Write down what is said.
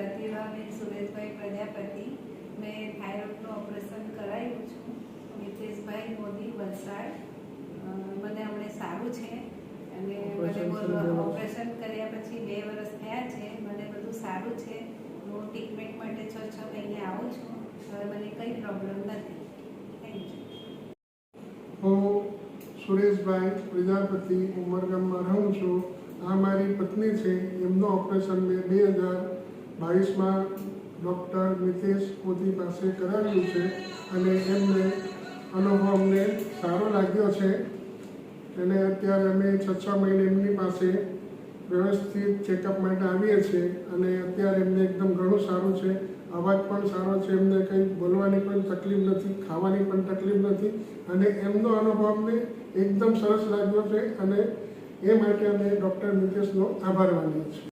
પ્રતિભાબેન સુરેશભાઈ પ્રજાપતિ. મેં થાઇરોઇડનું ઓપરેશન કરાવ્યું છું. મિતેશભાઈ મોદી, વલસાડ. મને હમણે સારું છે અને મને ઓપરેશન કર્યા પછી 2 વર્ષ થયા છે. મને બધું સારું છે. હું ટ્રીટમેન્ટ માટે 6 મહિને આવું છું. હવે મને કંઈ પ્રોબ્લેમ નથી. Thank you. હું સુરેશભાઈ પ્રજાપતિ ઉમરગામમાં રહું છું. આ મારી પત્ની છે. એમનું ઓપરેશન મેં 2022માં ડૉક્ટર મિતેશ મોદી પાસે કરાવ્યું છે અને એમને અનુભવ અમને સારો લાગ્યો છે. અને અત્યારે અમે 6 મહિને એમની પાસે વ્યવસ્થિત ચેકઅપ માટે આવીએ છીએ અને અત્યારે એમને એકદમ ઘણું સારું છે. અવાજ પણ સારો છે. એમને કંઈ બોલવાની પણ તકલીફ નથી, ખાવાની પણ તકલીફ નથી અને એમનો અનુભવ અમને એકદમ સરસ લાગ્યો છે અને એ માટે અમે ડૉક્ટર મિતેશનો આભાર માનીએ છીએ.